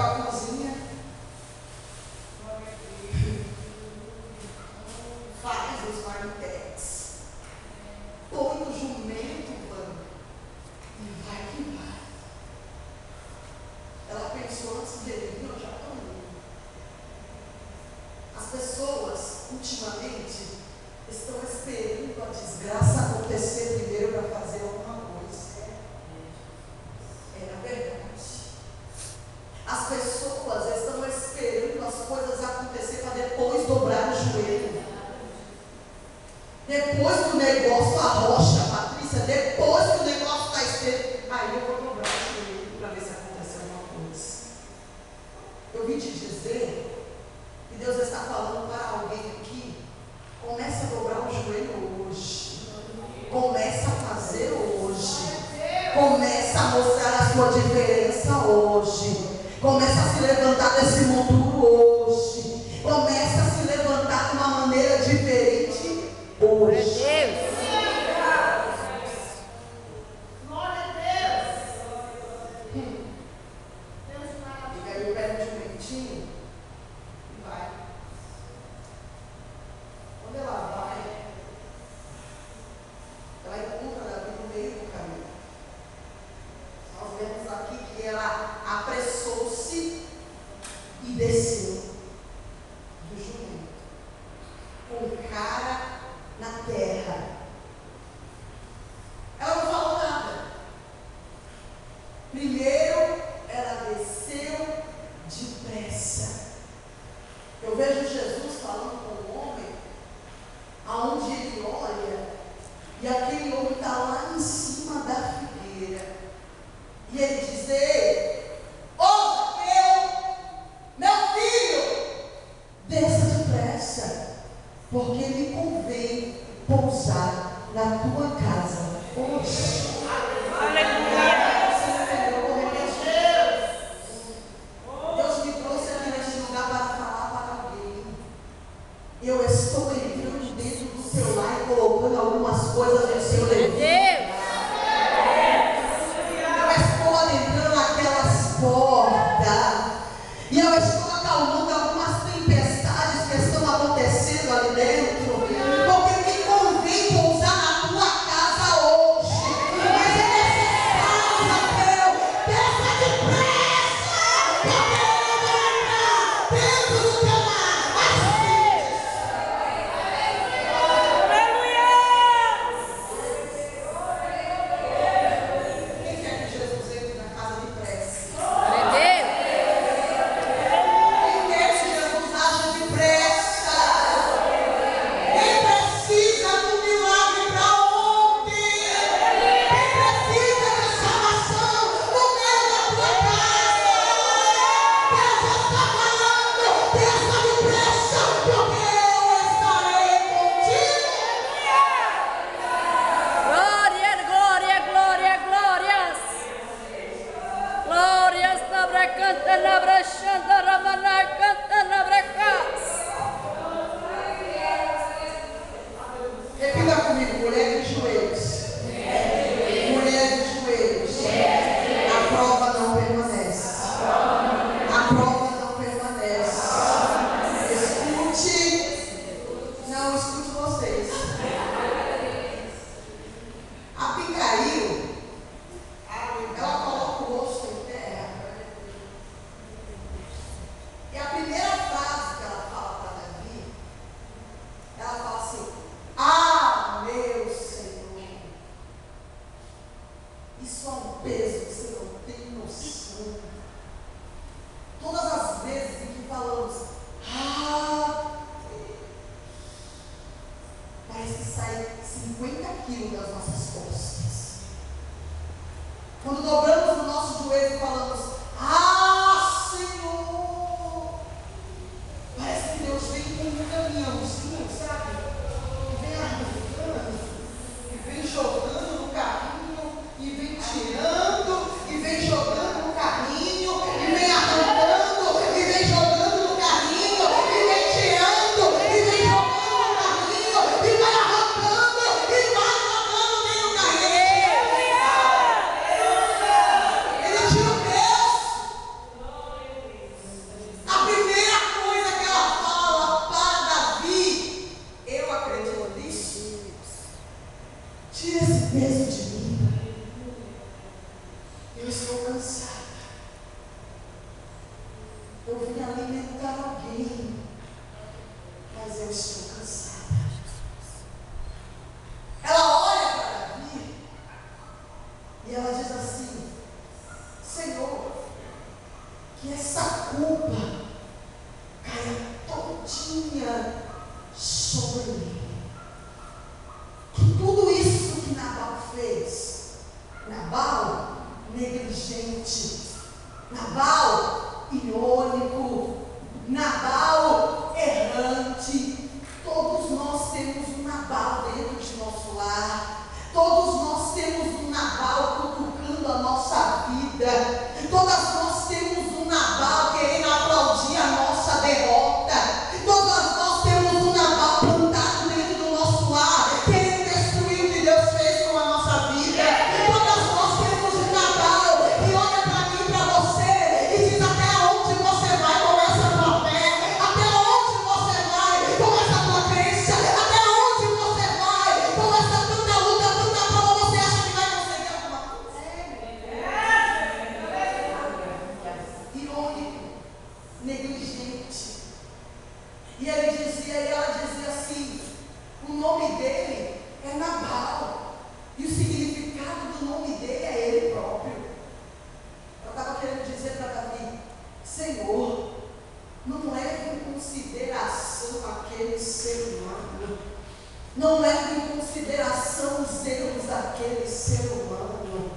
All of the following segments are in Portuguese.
a cozinha, faz os marmitex, põe o jumento no banco e vai que vai. Ela pensou antes dele vir, eu já estou indo. As pessoas, ultimamente, estão esperando a desgraça acontecer primeiro para fazer alguma coisa. É a verdade. As pessoas estão esperando as coisas acontecer para depois dobrar o joelho. Depois que o negócio arrocha, Patrícia, depois que o negócio está estreito, aí eu vou dobrar o joelho para ver se aconteceu alguma coisa. Eu vim te dizer que Deus está falando para alguém aqui. Comece a dobrar o joelho hoje. Comece a fazer hoje. Comece a mostrar a sua diferença hoje. Comece a se levantar desse mundo hoje. Comece a se levantar de uma maneira diferente hoje. Glória a Deus. E aí eu pego um jumentinho e vai. Quando ela vai, ela encontra Davi no meio do caminho. Nós vemos aqui que ela apressou-se e desceu do jumento, com cara na terra. Ela não falou nada. Primeiro, ela desceu depressa. Eu vejo Jesus falando com o homem, aonde ele olha, e aquele homem está lá em cima da figueira. E ele diz: ei, ô Zaqueu, meu filho, desça depressa, porque me convém pousar na tua casa hoje. Aleluia. Deus me trouxe aqui neste lugar para falar para alguém. Eu estou entrando dentro do seu lar e colocando algumas coisas no seu devido. Porta, e eu estou acalmando algumas tempestades que estão acontecendo ali dentro, porque me convém pousar na tua casa hoje. Mas é necessário, Zaqueu, desça depressa, porque eu vou entrar dentro do teu lar. Quem quer que Jesus entre na casa depressa? Repita comigo, mulher de joelhos. Mulher de joelhos. A prova não permanece. A prova não permanece. Escute. Não, escute vocês. Abigail, ela coloca o rosto em terra. E a primeira frase que ela fala para Davi, ela fala assim: ah, meu Senhor. Isso é um peso que você não tem noção. Todas as Eu vim alimentar alguém, mas eu estou cansada. Ela olha para Davi e ela diz assim: Senhor, que essa culpa caia todinha sobre mim. Que tudo isso que Nabal fez, Nabal negligente, Nabal irônico, Nabal errante, todos nós temos um Nabal dentro de nosso lar, todos nós temos um Nabal cutucando a nossa vida, todas nós temos um Nabal querendo aplaudir a nossa derrota, todas nós temos um Nabal plantado dentro do nosso lar, querendo destruir o que Deus fez com a nossa vida. Todas nós temos um Nabal que olha para mim, para você e diz: até onde você vai com essa tua fé? Até onde você vai com essa tua crença? Até onde você vai com essa tanta luta, tanta prova? Você acha que vai conseguir alguma coisa? Irônico, negligente. E ela dizia assim: o nome dele é Nabal, e o significado do nome dele é ele próprio. Eu estava querendo dizer para Davi: Senhor, não leve em consideração aquele ser humano, não leve em consideração os erros daquele ser humano.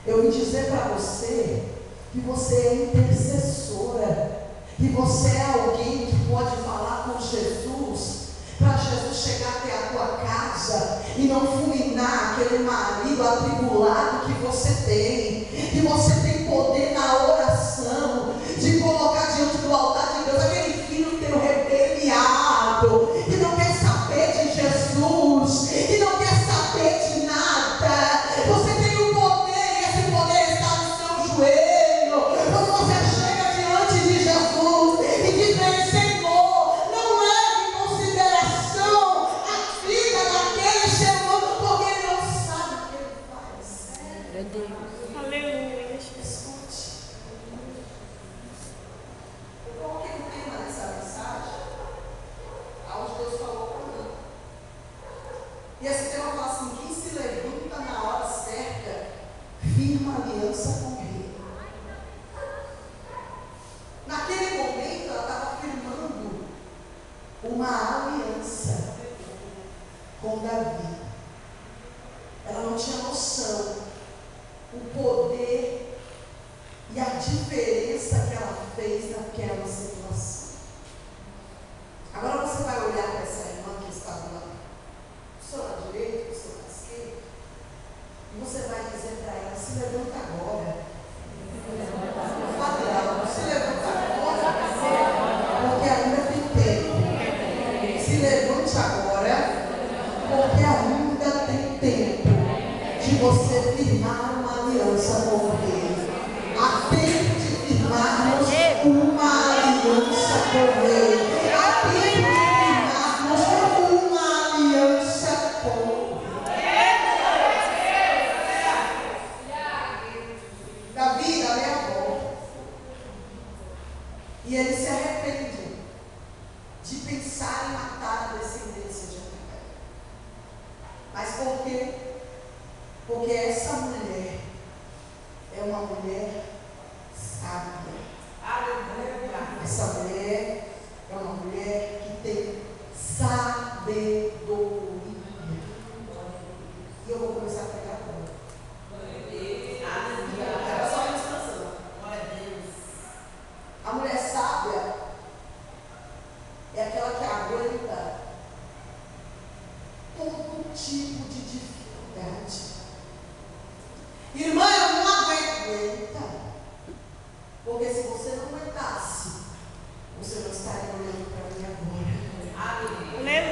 Eu vim dizer para você que você é intercessora, que você é alguém que pode falar com Jesus, para Jesus chegar até a tua casa e não fulminar aquele marido atribulado que você tem, que você tem poder na oração, de colocar diante do altar de Deus aquele filho teu rebeliado, que não quer saber de Jesus, que não quer saber de nada. Você tem o poder, e esse poder está no seu joelho. Quando você chega diante de Jesus e diz para ele: Senhor, não leve em consideração a vida daquele ser humano, porque ele não sabe o que ele faz. Meu Deus. Aleluia. Escute. Eu coloquei no tema dessa mensagem aonde Deus falou para mim. E esse tema fala assim: quem se levanta na hora certa firma aliança com o rei. Naquele momento ela estava firmando uma aliança com Davi. Ela não tinha noção o poder e a diferença que ela fez naquela situação. Agora você vai olhar para essa irmã que está do lado, do seu lado direito, do seu lado esquerdo, e você vai dizer para ela: se levanta agora. Fale alto: se levanta agora, porque ainda tem tempo. Se levante agora, porque ainda tem tempo de você firmar uma aliança com o rei. Há tempo de firmarmos uma aliança com o rei. Há tempo de firmarmos uma aliança com o rei. Davi dá meia volta e ele se arrepende de pensar em matar a descendência de Abigail. Mas por quê? Porque essa mulher é uma mulher sábia. Essa mulher é uma mulher que tem sabedoria. E eu vou começar a pregar agora. Era só uma ilustração. A mulher sábia é aquela que aguenta todo tipo de dificuldade. Irmã, eu não aguenta. Porque se você não aguentasse, você não estaria olhando para mim agora.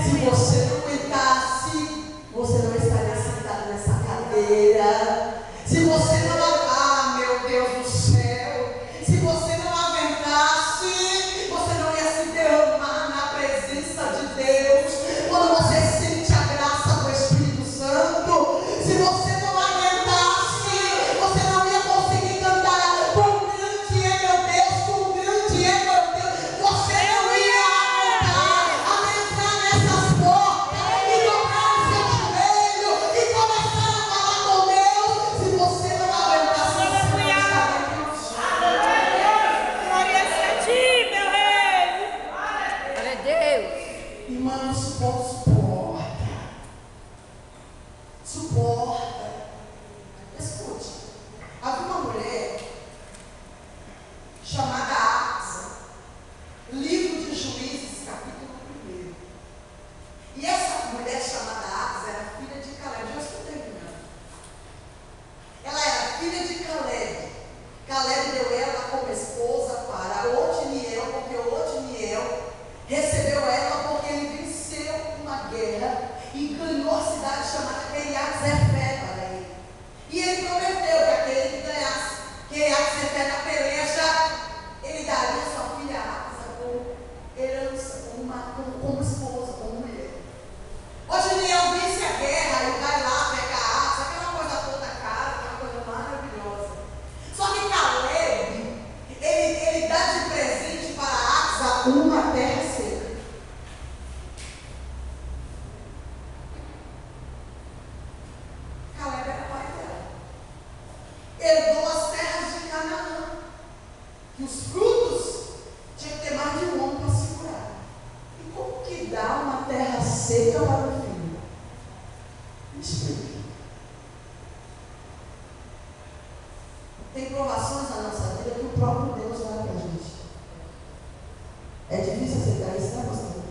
Se você não aguentasse, você não estaria sentado nessa cadeira. Se você não, meu Deus do céu, se você não aguentasse, você não ia se derramar na presença de Irmão, suporta. Escute. Havia uma mulher chamada Axa, livro de Juízes, capítulo 1. E essa mulher chamada Axa era filha de Caleb. Já estou terminando. Ela era filha de Caleb. Caleb deu ela como esposa para Otiniel, porque Otiniel recebeu ela porque ele venceu uma guerra e ganhou a cidade chamada Kiriat-Zefé para ele. E ele prometeu que aquele que ganhasse Kiriat-Zefé na peleja, ele daria sua filha Axa como herança, como esposa, como mulher. Otiniel vence a guerra e vai lá, pega a Axa, aquela coisa toda cara, aquela coisa maravilhosa. Só que Caleb, ele dá de presente para Axa uma terra seca. Caleb era pai dela. Herdou as terras de Canaã, que os frutos tinha que ter mais de um homem para segurar. E como que dá uma terra seca para o filho? Me explique. Tem provações na nossa vida que o próprio Deus dá para a gente. É difícil aceitar isso, né, pastor?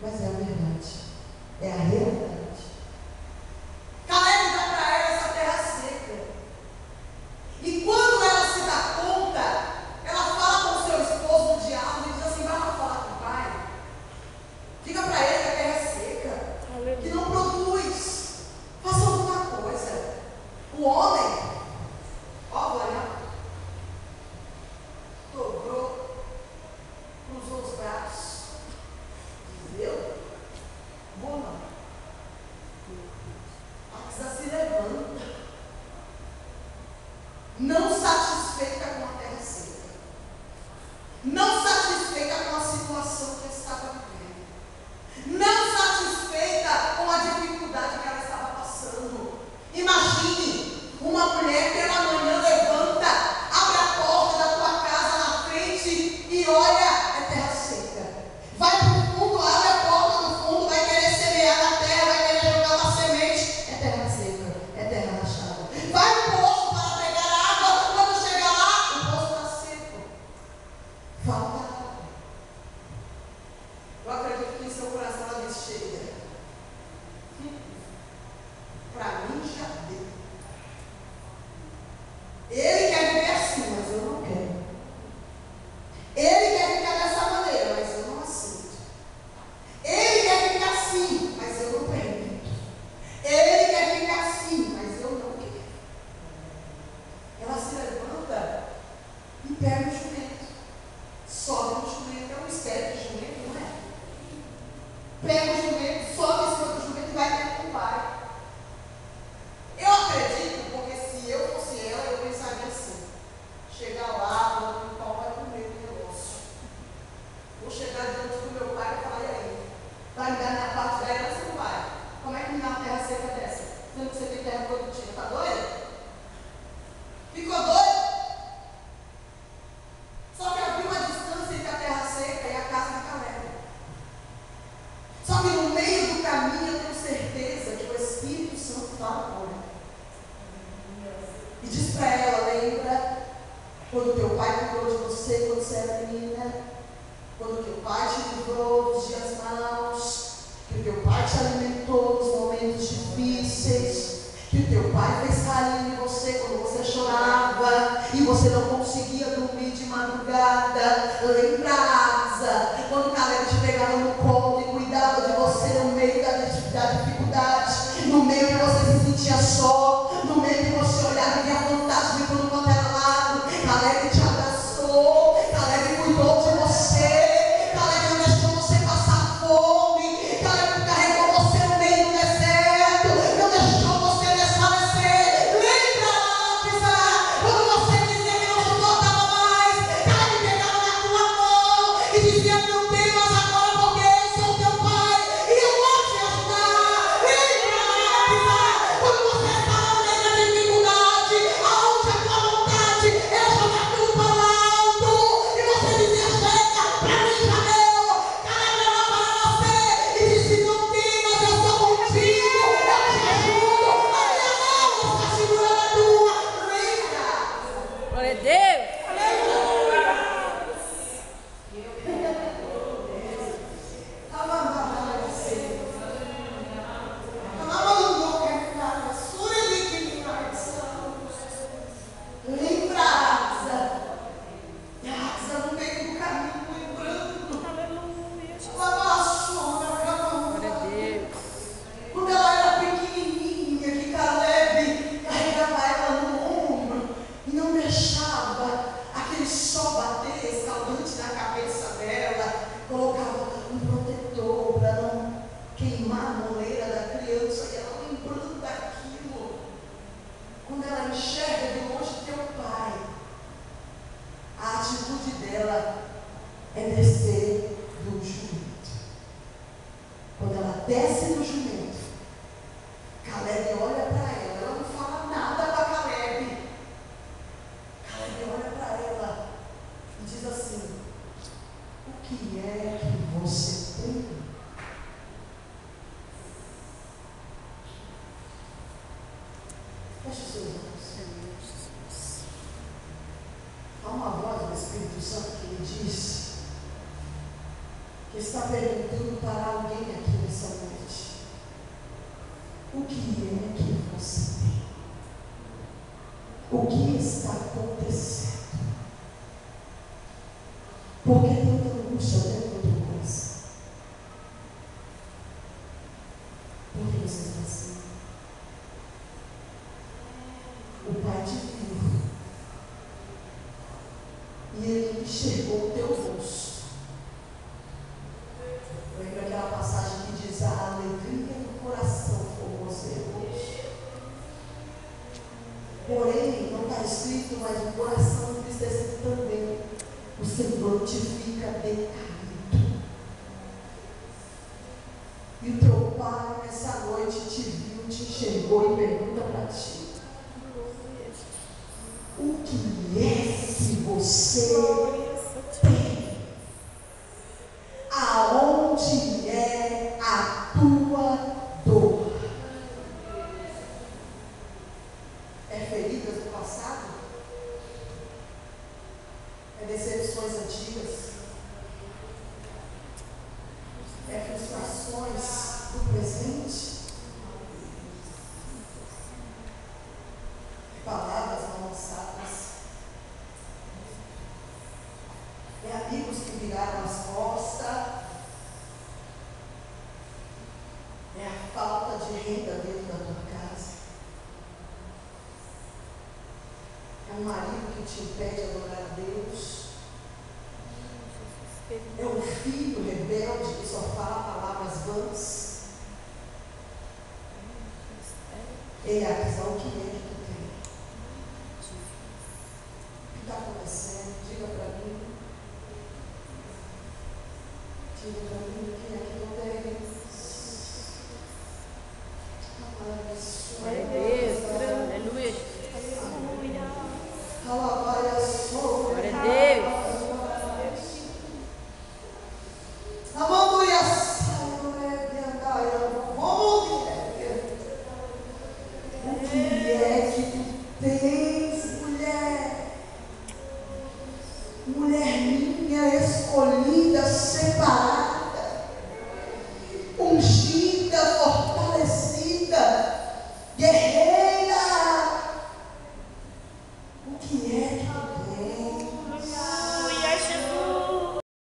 Mas é a verdade. É a realidade. Caleb dá para ela essa terra seca. E quando ela se dá conta, ela fala com o seu esposo no diálogo e diz assim: vai lá falar com o pai. Diga para ele que a terra é seca, que não produz. Faça alguma coisa. O homem, olha, dobrou, cruzou os braços, diz: eu vou não. Axa se levanta, não satisfeita com a terra seca, não satisfeita com a situação que estava vivendo, não satisfeita com a dificuldade que ela estava passando. Imagine uma mulher pela manhã levanta, abre a porta da tua casa na frente e olha, é terra seca. Vai para o fundo, abre a porta do fundo, vai querer semear na terra, vai querer jogar uma semente, é terra seca, é terra rachada. Vai no poço para pegar água, quando chega lá, o poço está seco. Falta água. Eu acredito que em seu coração ela diz: chega. Para mim já deu. Ele quer viver assim, mas eu não quero. Ele quer ficar dessa maneira, mas eu não aceito. Ele quer ficar assim, mas eu não permito. Ele quer ficar assim, mas eu não quero. Ela se levanta e pega o jumento. Sobe no jumento, é um espécie de jumento, não é? Pega o jumento, sobe em cima do jumento e vai ter com o pai. Eu acredito, porque se eu fosse ela, eu pensaria assim: chegar lá, o pau vai comer o negócio. Vou chegar diante do meu pai e falar: e aí? Vai me dar minha parte da herança ou não vai? Como é que me dá uma terra seca dessa? Sendo que você tem terra produtiva, tá doido? Ficou doido? Só que havia uma distância entre a terra seca e a casa de Caleb. Só que no meio do caminho eu tenho certeza que o Espírito Santo fala com ela. E diz para ela: lembra quando teu pai cuidou de você quando você era menina? Quando teu pai te livrou dos dias maus? Que o teu pai te alimentou nos momentos difíceis? Que o teu pai fez carinho em você quando você chorava e você não conseguia dormir de madrugada? Lembra, Axa, quando Caleb te pegava no colo e cuidava de você no meio da dificuldade, no meio que você se sentia só, no meio que você olhava e via fantasma de tudo quanto era lado? Caleb te abraçou, Caleb cuidou de você, Caleb não deixou você passar fome, Caleb carregou você no meio do deserto, não deixou você desfalecer. Lembra, Axa, quando você dizia que não suportava mais, Caleb pegava na tua mão é descer do jumento. Quando ela desce do jumento, Caleb olha para ela. Ela não fala nada para Caleb. Caleb olha para ela e diz assim: o que é que você tem? Feche os seus olhos. Há uma voz do Espírito Santo que me diz que está perguntando para alguém aqui nessa noite: o que é que você tem? O que está acontecendo? Por que tanta angústia dentro do teu coração? Por que você está assim? O Pai te viu e Ele enxergou o teu rosto. Lembra aquela passagem que diz: a alegria do coração formoseia. Porém, não está escrito, mas o coração entristecido também, o semblante fica decaído. E o teu Pai nessa noite te viu, te enxergou e pergunta para ti: o que é que você tem? Aonde é a tua dor? É feridas do passado? É decepções antigas? É frustrações do presente? Palavras não lançadas? É amigos que viraram as costas? É a falta de renda dentro da tua casa? É um marido que te impede de adorar a Deus? É um filho rebelde que só fala palavras vãs? Ei, Aques, o que é que